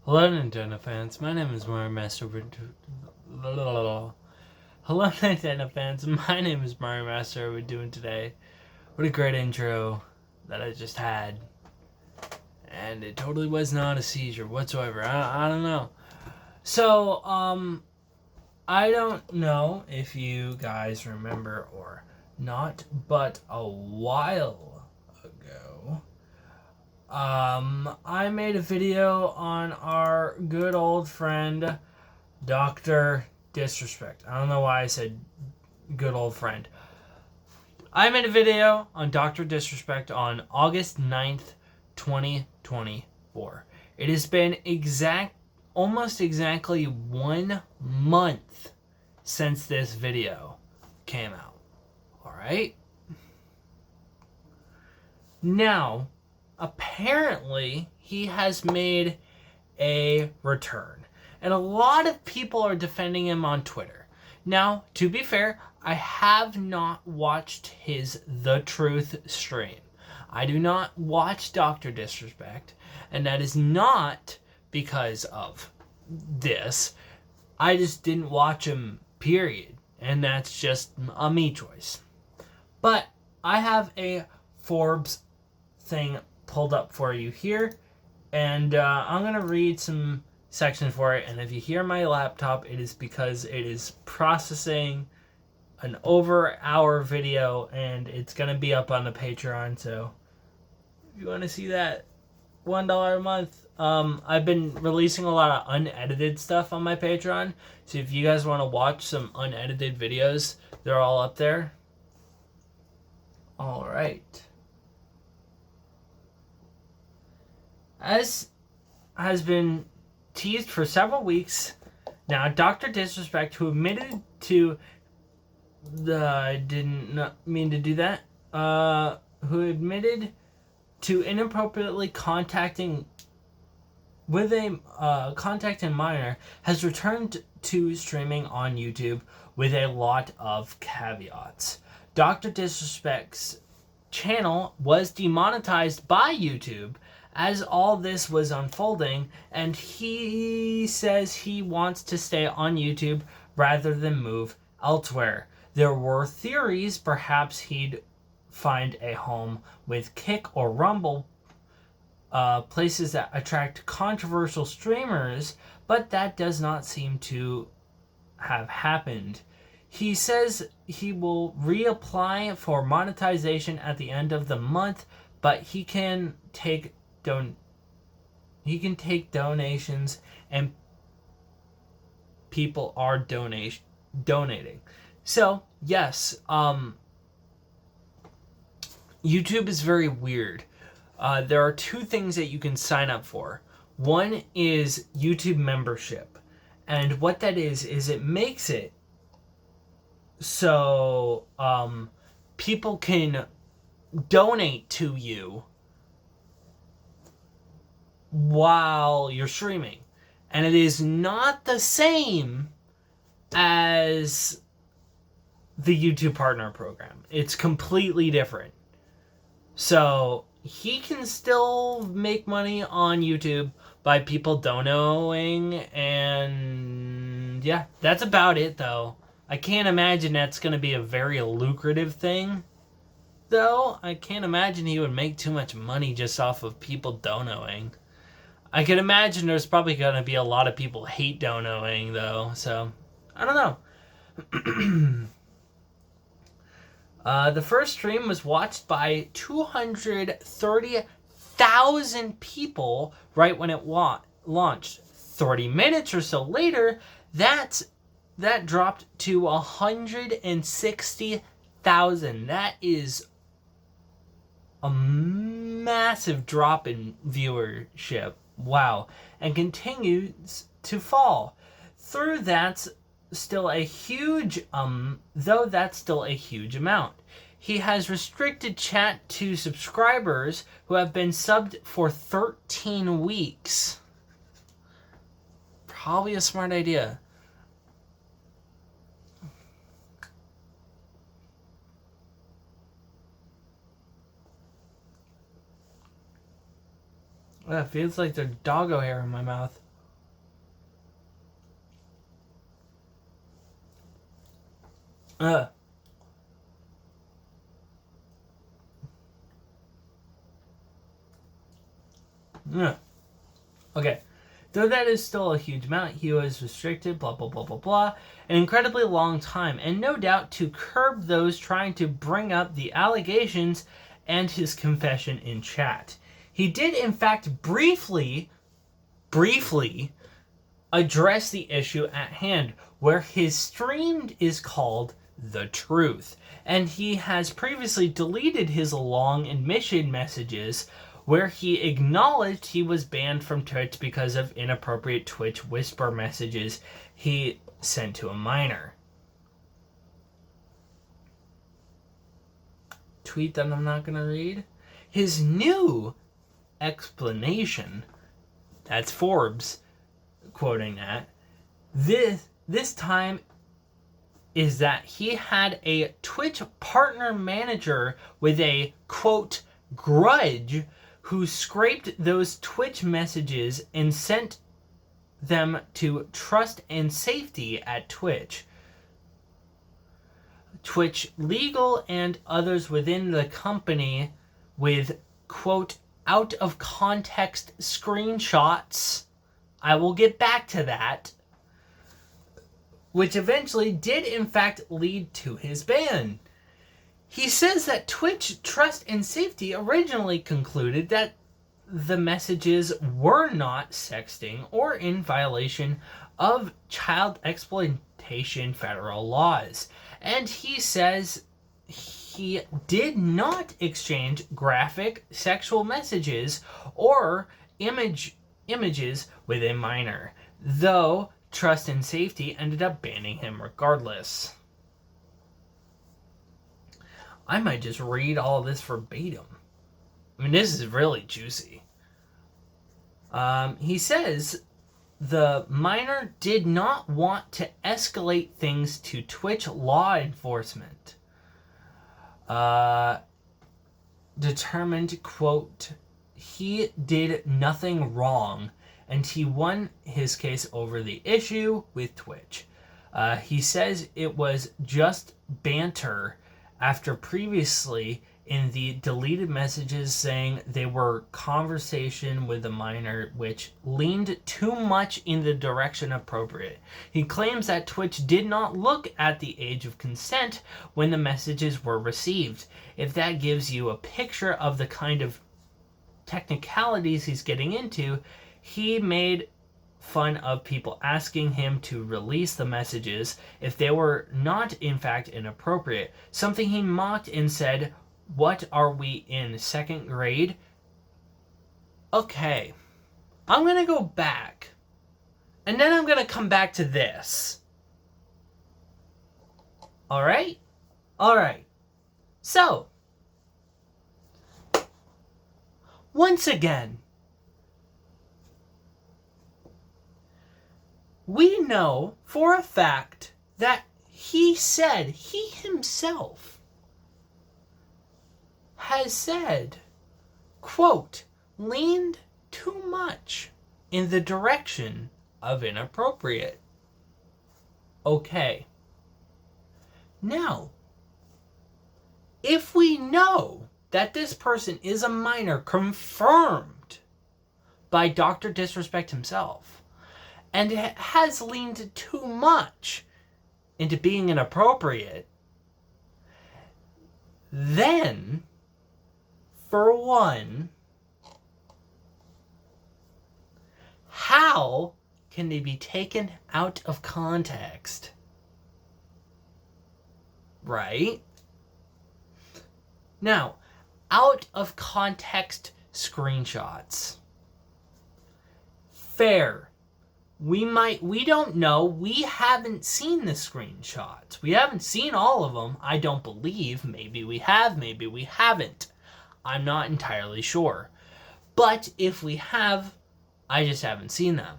Hello, Nintendo fans. My name is Mario Master. Hello, Nintendo fans. My name is Mario Master. How are we doing today? What a great intro that I just had. And it totally was not a seizure whatsoever. I don't know. So, I don't know if you guys remember or not, but a while ago, I made a video on our good old friend, Dr. Disrespect. I don't know why I said good old friend. I made a video on Dr. Disrespect on August 9th, 2024. It has been almost exactly 1 month since this video came out. Alright? Now, apparently, he has made a return. And a lot of people are defending him on Twitter. Now, to be fair, I have not watched his The Truth stream. I do not watch Dr. Disrespect, and that is not because of this. I just didn't watch him, period. And that's just a me choice. But I have a Forbes thing pulled up for you here, and I'm going to read some section for it, and if you hear my laptop, it is because it is processing an over hour video, and it's going to be up on the Patreon, so if you want to see that, $1 a month. I've been releasing a lot of unedited stuff on my Patreon, so if you guys want to watch some unedited videos, they're all up there. Alright. As has been teased for several weeks now, Dr. Disrespect, who admitted to I didn't mean to do that, who admitted to inappropriately contacting a minor, has returned to streaming on YouTube with a lot of caveats. Dr. Disrespect's channel was demonetized by YouTube as all this was unfolding, and he says he wants to stay on YouTube rather than move elsewhere. There were theories perhaps he'd find a home with Kick or Rumble, places that attract controversial streamers, but that does not seem to have happened. He says he will reapply for monetization at the end of the month, but he can take donations, and people are donating. So, yes, YouTube is very weird. There are two things that you can sign up for. One is YouTube membership. And what that is it makes it so people can donate to you while you're streaming. And it is not the same as the YouTube Partner Program. It's completely different. So he can still make money on YouTube by people donating, and yeah, that's about it though. I can't imagine that's going to be a very lucrative thing, though. I can't imagine he would make too much money just off of people donating. I can imagine there's probably going to be a lot of people hate donating, though, so I don't know. The first stream was watched by 230,000 people right when it launched. 30 minutes or so later, that dropped to 160,000. That is a massive drop in viewership. Wow. And continues to fall. Though that's still a huge amount. He has restricted chat to subscribers who have been subbed for 13 weeks. Probably a smart idea. It feels like there's doggo hair in my mouth. Uh, yeah. Okay. Though that is still a huge amount, he was restricted, blah, blah, blah, blah, blah, an incredibly long time, and no doubt to curb those trying to bring up the allegations and his confession in chat. He did, in fact, briefly address the issue at hand, where his stream is called The Truth, and he has previously deleted his long admission messages where he acknowledged he was banned from Twitch because of inappropriate Twitch whisper messages he sent to a minor. Tweet that I'm not going to read. His new explanation, that's Forbes quoting that, this time is that he had a Twitch partner manager with a, quote, grudge who scraped those Twitch messages and sent them to Trust and Safety at Twitch. Twitch Legal and others within the company with, quote, out of context screenshots. I will get back to that. Which eventually did in fact lead to his ban. He says that Twitch Trust and Safety originally concluded that the messages were not sexting or in violation of child exploitation federal laws. And he says he did not exchange graphic sexual messages or images with a minor, though Trust and Safety ended up banning him regardless. I might just read all this verbatim. I mean, this is really juicy. He says the minor did not want to escalate things to Twitch law enforcement. Determined, quote, he did nothing wrong, and he won his case over the issue with Twitch. He says it was just banter after previously in the deleted messages saying they were conversation with the minor which leaned too much in the direction appropriate. He claims that Twitch did not look at the age of consent when the messages were received. If that gives you a picture of the kind of technicalities he's getting into, he made fun of people asking him to release the messages if they were not in fact inappropriate. Something he mocked and said, "What are we in, second grade?" Okay, I'm going to go back and then I'm going to come back to this. Alright? Alright. So, once again, we know for a fact that he himself has said, quote, leaned too much in the direction of inappropriate. Okay. Now, if we know that this person is a minor confirmed by Dr. Disrespect himself, and has leaned too much into being inappropriate, then, for one, how can they be taken out of context? Right? Now, out of context screenshots. Fair. We don't know. We haven't seen the screenshots. We haven't seen all of them. I don't believe. Maybe we have, maybe we haven't. I'm not entirely sure. But if we have, I just haven't seen them.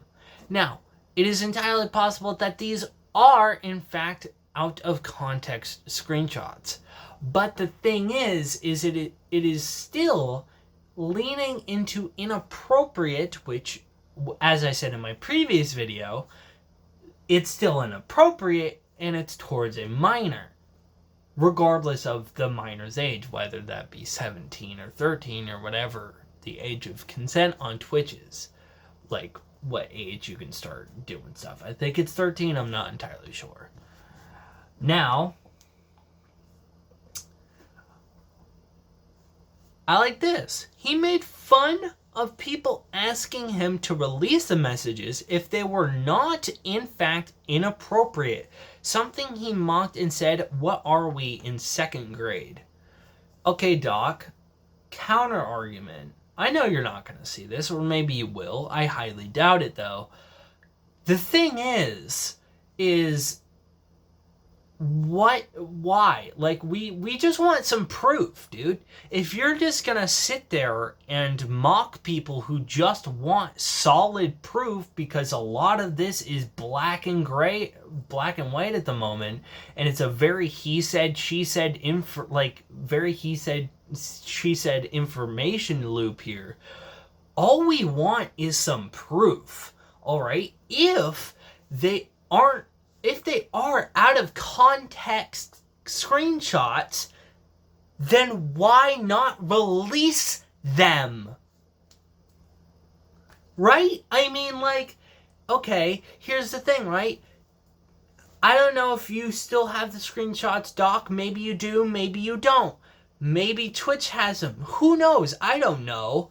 Now, it is entirely possible that these are, in fact, out of context screenshots. But the thing is it is still leaning into inappropriate, which, as I said in my previous video, it's still inappropriate and it's towards a minor. regardless of the minor's age, whether that be 17 or 13 or whatever the age of consent on Twitch is. Like, what age you can start doing stuff. I think it's 13, I'm not entirely sure. Now, I like this. He made fun of people asking him to release the messages if they were not, in fact, inappropriate. Something he mocked and said, "What are we in second grade?" Okay, Doc, counter argument. I know you're not going to see this, or maybe you will. I highly doubt it, though. The thing is why? Like, we just want some proof, dude. If you're just gonna sit there and mock people who just want solid proof, because a lot of this is black and white at the moment, and it's a very he said, she said, very he said, she said information loop here. All we want is some proof, all right? If they are out of context screenshots, then why not release them? Right? I mean, like, okay, here's the thing, right? I don't know if you still have the screenshots, Doc. Maybe you do, maybe you don't. Maybe Twitch has them. Who knows? I don't know.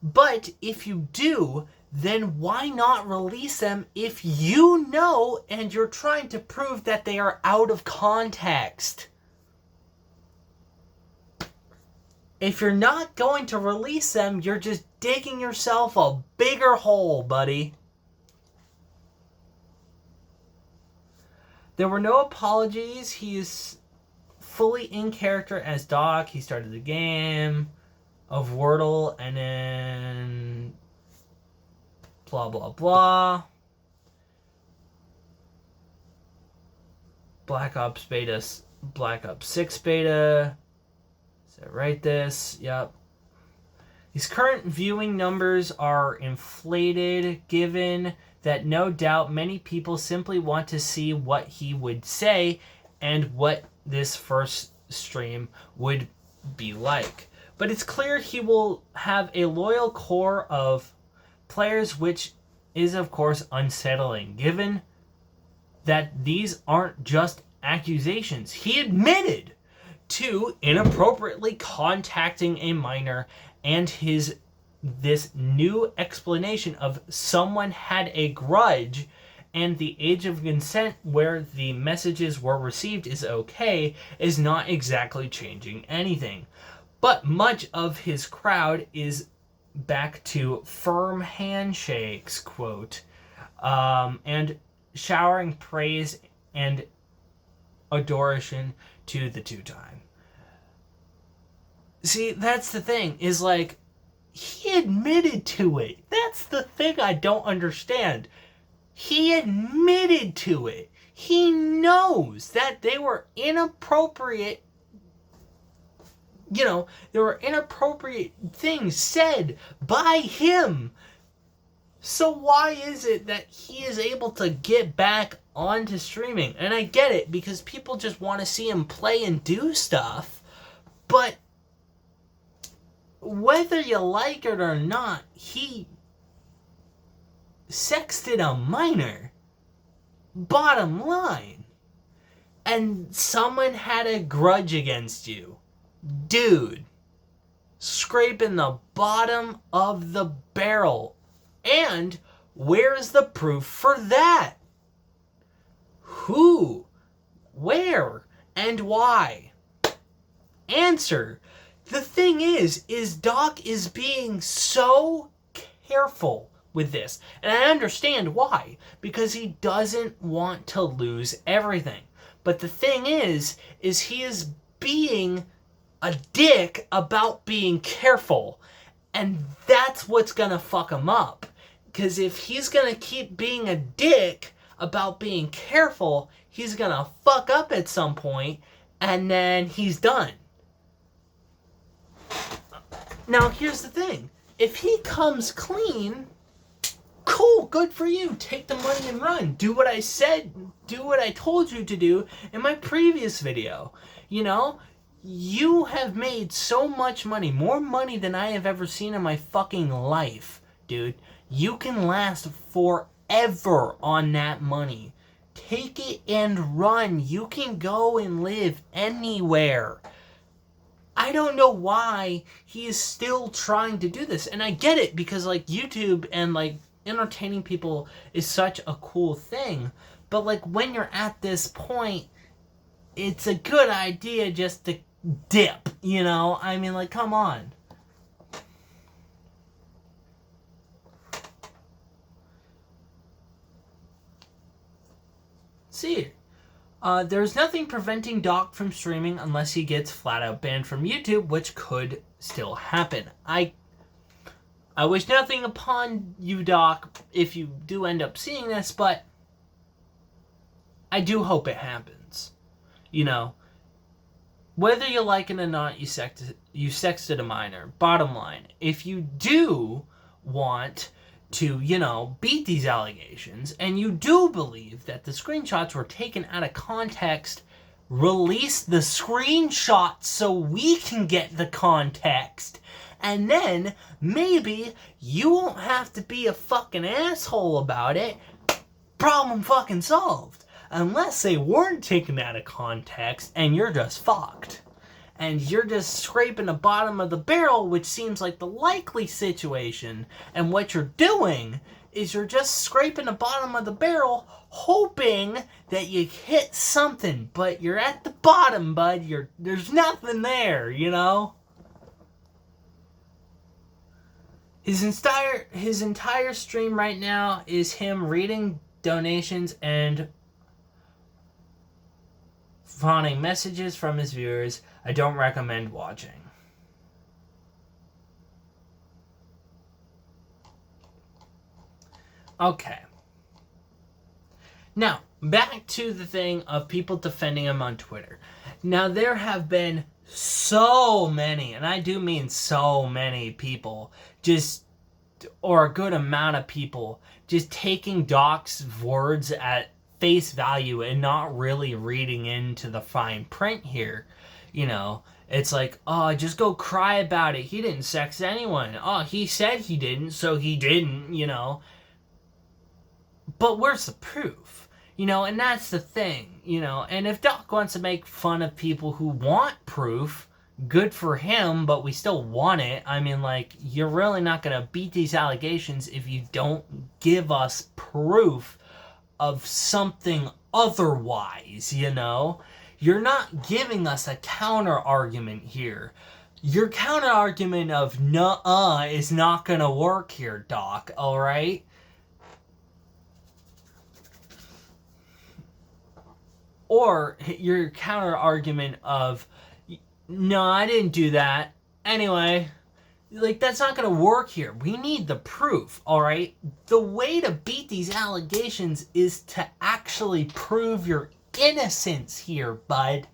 But if you do, then why not release them if you know and you're trying to prove that they are out of context? If you're not going to release them, you're just digging yourself a bigger hole, buddy. There were no apologies. He is fully in character as Doc. He started the game of Wordle and then blah, blah, blah. Black Ops 6 beta. Is that right? This? Yep. His current viewing numbers are inflated, given that no doubt many people simply want to see what he would say and what this first stream would be like. But it's clear he will have a loyal core of players, which is of course unsettling, given that these aren't just accusations. He admitted to inappropriately contacting a minor, and this new explanation of someone had a grudge and the age of consent where the messages were received is okay is not exactly changing anything. But much of his crowd is back to firm handshakes, quote, and showering praise and adoration to the two-time. See, that's the thing, is like, he admitted to it. That's the thing I don't understand. He admitted to it. He knows that they were inappropriate. You know, there were inappropriate things said by him. So why is it that he is able to get back onto streaming? And I get it, because people just want to see him play and do stuff. But whether you like it or not, he sexted a minor. Bottom line. And someone had a grudge against you. Dude, scraping the bottom of the barrel. And where's the proof for that? Who, where, and why? Answer. The thing is Doc is being so careful with this. And I understand why. Because he doesn't want to lose everything. But the thing is he is being a dick about being careful. And that's what's gonna fuck him up. Because if he's gonna keep being a dick about being careful, he's gonna fuck up at some point, and then he's done. Now, here's the thing. If he comes clean, cool, good for you. Take the money and run. Do what I said, do what I told you to do in my previous video. You know, you have made so much money, more money than I have ever seen in my fucking life, dude. You can last forever on that money. Take it and run. You can go and live anywhere. I don't know why he is still trying to do this. And I get it, because like YouTube and like entertaining people is such a cool thing. But like when you're at this point, it's a good idea just to dip, you know? I mean, like, come on. See, there's nothing preventing Doc from streaming unless he gets flat out banned from YouTube, which could still happen. I wish nothing upon you, Doc, if you do end up seeing this, but I do hope it happens. You know, whether you like it or not, you sexted a minor. Bottom line, if you do want to, you know, beat these allegations, and you do believe that the screenshots were taken out of context, release the screenshots so we can get the context. And then, maybe, you won't have to be a fucking asshole about it. Problem fucking solved. Unless they weren't taken out of context, and you're just fucked. And you're just scraping the bottom of the barrel, which seems like the likely situation. And what you're doing is you're just scraping the bottom of the barrel, hoping that you hit something. But you're at the bottom, bud. There's nothing there, you know? His entire stream right now is him reading donations and fawning messages from his viewers. I don't recommend watching. Okay. Now, back to the thing of people defending him on Twitter. Now, there have been so many, and I do mean so many people, or a good amount of people, just taking Doc's words at face value and not really reading into the fine print here. You know, it's like, oh, just go cry about it. He didn't sex anyone. Oh, he said he didn't, so he didn't, you know. But where's the proof? You know, and that's the thing, you know. And if Doc wants to make fun of people who want proof, good for him, but we still want it. I mean, like, you're really not going to beat these allegations if you don't give us proof of something otherwise, you know? You're not giving us a counter argument here. Your counter argument of nuh-uh is not gonna work here, Doc, alright? Or your counter argument of, no, I didn't do that. Anyway, like, that's not gonna work here. We need the proof, alright? The way to beat these allegations is to actually prove your innocence here, bud.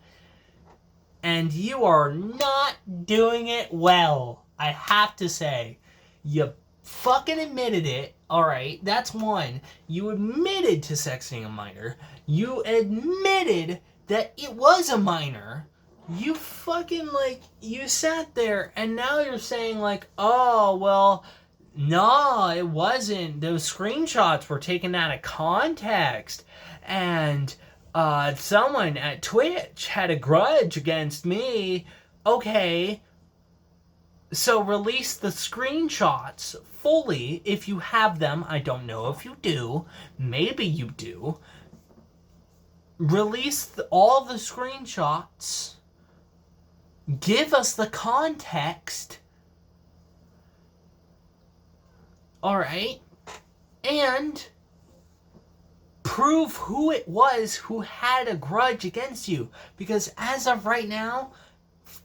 And you are not doing it well, I have to say. You fucking admitted it, alright? That's one. You admitted to sexting a minor. You admitted that it was a minor. You fucking, like, you sat there and now you're saying, like, oh, well, no, it wasn't. Those screenshots were taken out of context. And someone at Twitch had a grudge against me. Okay, so release the screenshots fully if you have them. I don't know if you do. Maybe you do. Release all the screenshots. Give us the context. Alright? And prove who it was who had a grudge against you. Because as of right now,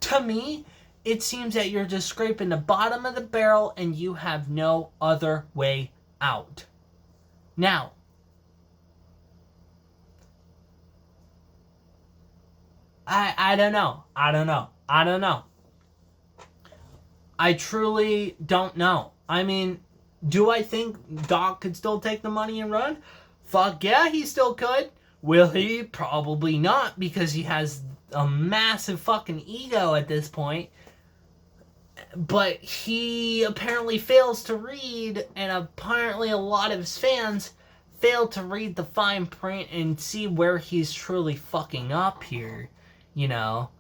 to me, it seems that you're just scraping the bottom of the barrel and you have no other way out. Now, I don't know. I don't know. I truly don't know. I mean, Do I think Doc could still take the money and run? Fuck yeah, he still could. Will he? Probably not, because he has a massive fucking ego at this point. But he apparently fails to read, and apparently a lot of his fans fail to read the fine print and see where he's truly fucking up here, you know?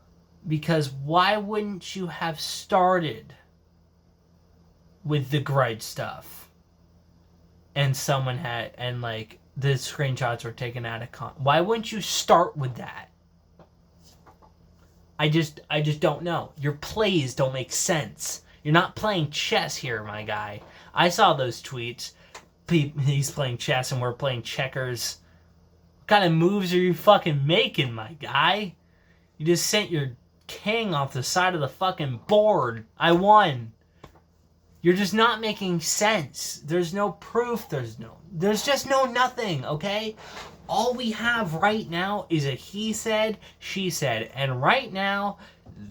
Because why wouldn't you have started with the grudge stuff? And someone had, and like, the screenshots were taken out of why wouldn't you start with that? I just don't know. Your plays don't make sense. You're not playing chess here, my guy. I saw those tweets. He's playing chess and we're playing checkers. What kind of moves are you fucking making, my guy? You just sent your king off the side of the fucking board. I won. You're just not making sense. There's no proof. There's just no nothing, okay? All we have right now is a he said, she said. And right now,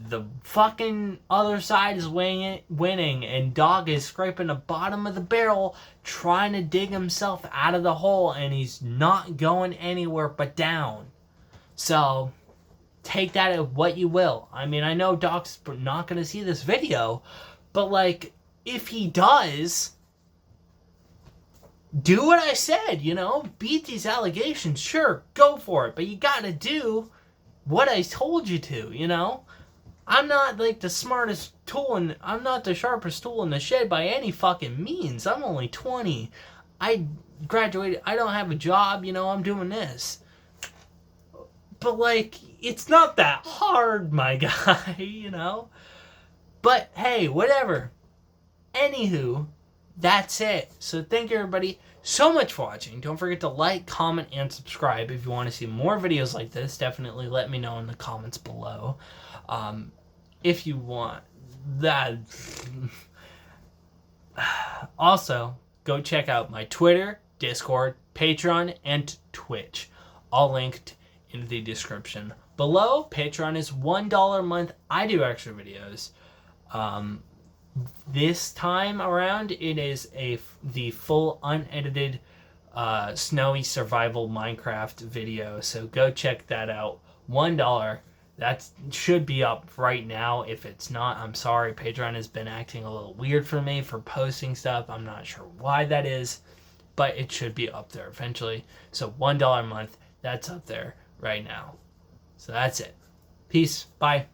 the fucking other side is winning. And Dog is scraping the bottom of the barrel, trying to dig himself out of the hole. And he's not going anywhere but down. So, take that at what you will. I mean, I know Doc's not going to see this video. But, like, if he does, do what I said, you know? Beat these allegations. Sure, go for it. But you gotta do what I told you to, you know? I'm not, like, the smartest tool, and I'm not the sharpest tool in the shed by any fucking means. I'm only 20. I graduated. I don't have a job, you know? I'm doing this. But, like, it's not that hard, my guy, you know? But, hey, whatever. Anywho, that's it. So thank you everybody so much for watching. Don't forget to like, comment, and subscribe. If you want to see more videos like this, definitely let me know in the comments below. If you want that. Also, go check out my Twitter, Discord, Patreon, and Twitch. All linked in the description below. Patreon is $1 a month. I do extra videos. This time around, it is the full unedited snowy survival Minecraft video. So go check that out. $1. That should be up right now. If it's not, I'm sorry. Patreon has been acting a little weird for me for posting stuff. I'm not sure why that is, but it should be up there eventually. So $1 a month, that's up there right now. So that's it. Peace. Bye.